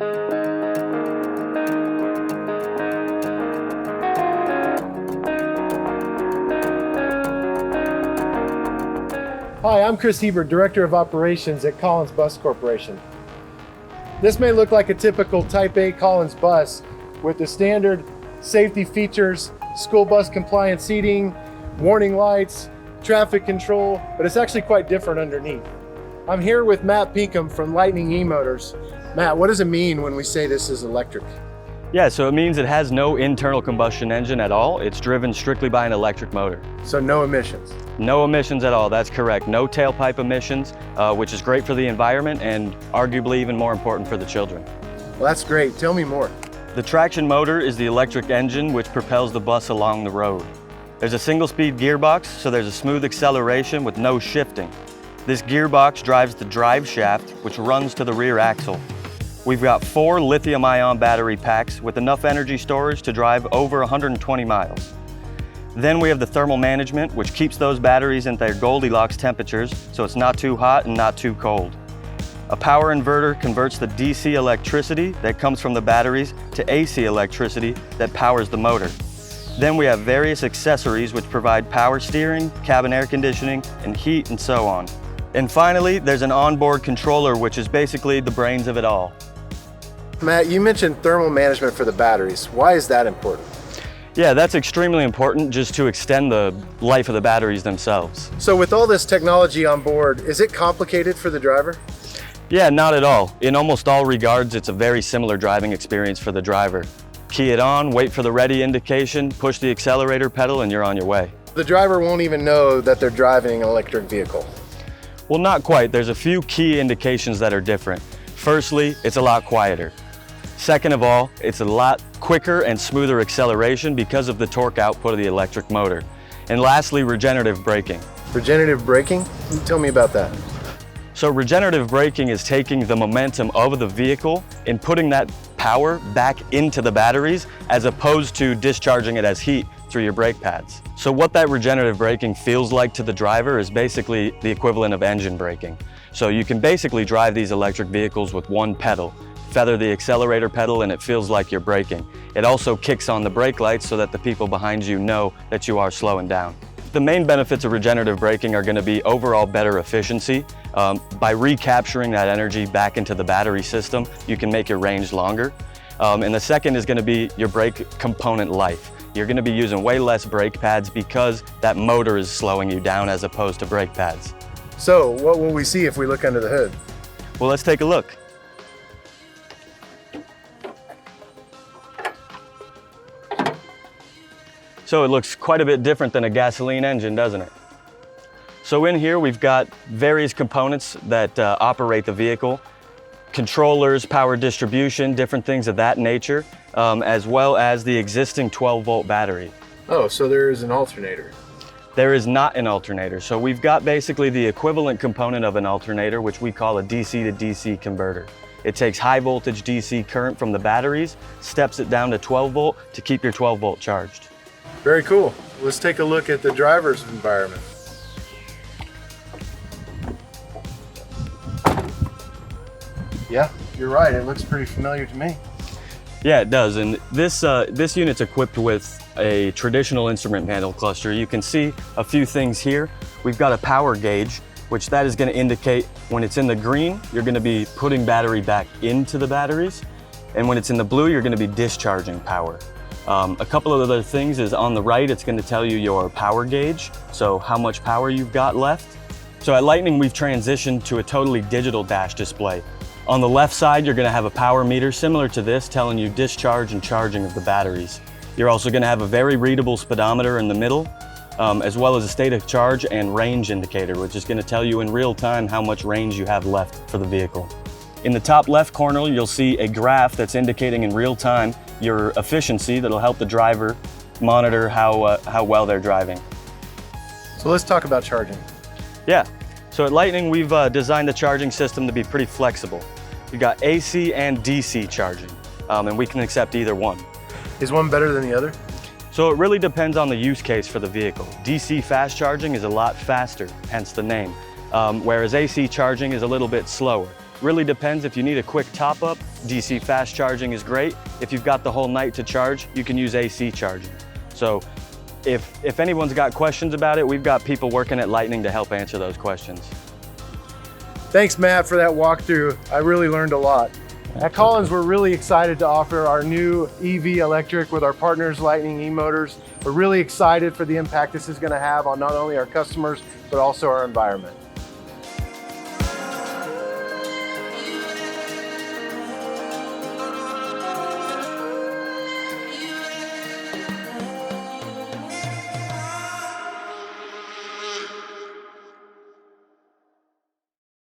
Hi, I'm Chris Hiebert, Director of Operations at Collins Bus Corporation. This may look like a typical Type A Collins bus with the standard safety features, school bus compliant seating, warning lights, traffic control, but it's actually quite different underneath. I'm here with Matt Pinkham from Lightning eMotors. Matt, what does it mean when we say this is electric? Yeah, so it means it has no internal combustion engine at all. It's driven strictly by an electric motor. So no emissions? No emissions at all, that's correct. No tailpipe emissions, which is great for the environment and arguably even more important for the children. Well, that's great. Tell me more. The traction motor is the electric engine which propels the bus along the road. There's a single-speed gearbox, so there's a smooth acceleration with no shifting. This gearbox drives the drive shaft, which runs to the rear axle. We've got 4 lithium-ion battery packs with enough energy storage to drive over 120 miles. Then we have the thermal management, which keeps those batteries in their Goldilocks temperatures, so it's not too hot and not too cold. A power inverter converts the DC electricity that comes from the batteries to AC electricity that powers the motor. Then we have various accessories which provide power steering, cabin air conditioning, and heat, and so on. And finally, there's an onboard controller, which is basically the brains of it all. Matt, you mentioned thermal management for the batteries. Why is that important? Yeah, that's extremely important just to extend the life of the batteries themselves. So with all this technology on board, is it complicated for the driver? Yeah, not at all. In almost all regards, it's a very similar driving experience for the driver. Key it on, wait for the ready indication, push the accelerator pedal, and you're on your way. The driver won't even know that they're driving an electric vehicle. Well, not quite. There's a few key indications that are different. Firstly, it's a lot quieter. Second of all, it's a lot quicker and smoother acceleration because of the torque output of the electric motor. And lastly, regenerative braking. Regenerative braking? Tell me about that. So regenerative braking is taking the momentum of the vehicle and putting that power back into the batteries as opposed to discharging it as heat through your brake pads. So what that regenerative braking feels like to the driver is basically the equivalent of engine braking. So you can basically drive these electric vehicles with one pedal. Feather the accelerator pedal and it feels like you're braking. It also kicks on the brake lights so that the people behind you know that you are slowing down. The main benefits of regenerative braking are going to be overall better efficiency. By recapturing that energy back into the battery system, you can make your range longer. And the second is going to be your brake component life. You're going to be using way less brake pads because that motor is slowing you down as opposed to brake pads. So what will we see if we look under the hood? Well, let's take a look. So it looks quite a bit different than a gasoline engine, doesn't it? So in here we've got various components that operate the vehicle. Controllers, power distribution, different things of that nature, as well as the existing 12-volt battery. Oh, so there is an alternator. There is not an alternator. So we've got basically the equivalent component of an alternator, which we call a DC to DC converter. It takes high voltage DC current from the batteries, steps it down to 12 volt to keep your 12 volt charged. Very cool. Let's take a look at the driver's environment. Yeah, you're right. It looks pretty familiar to me. Yeah, it does. And this unit's equipped with a traditional instrument panel cluster. You can see a few things here. We've got a power gauge, which that is going to indicate when it's in the green, you're going to be putting battery back into the batteries. And when it's in the blue, you're going to be discharging power. A couple of other things is on the right, it's going to tell you your power gauge, so how much power you've got left. So at Lightning, we've transitioned to a totally digital dash display. On the left side, you're going to have a power meter similar to this, telling you discharge and charging of the batteries. You're also going to have a very readable speedometer in the middle, as well as a state of charge and range indicator, which is going to tell you in real time how much range you have left for the vehicle. In the top left corner, you'll see a graph that's indicating in real time your efficiency that'll help the driver monitor how well they're driving. So let's talk about charging. Yeah, so at Lightning, we've designed the charging system to be pretty flexible. We've got AC and DC charging, and we can accept either one. Is one better than the other? So it really depends on the use case for the vehicle. DC fast charging is a lot faster, hence the name, whereas AC charging is a little bit slower. Really depends. If you need a quick top up, DC fast charging is great. If you've got the whole night to charge, you can use AC charging. So if anyone's got questions about it, we've got people working at Lightning to help answer those questions. Thanks, Matt, for that walkthrough. I really learned a lot. At Collins, we're really excited to offer our new EV electric with our partners, Lightning eMotors. We're really excited for the impact this is going to have on not only our customers, but also our environment.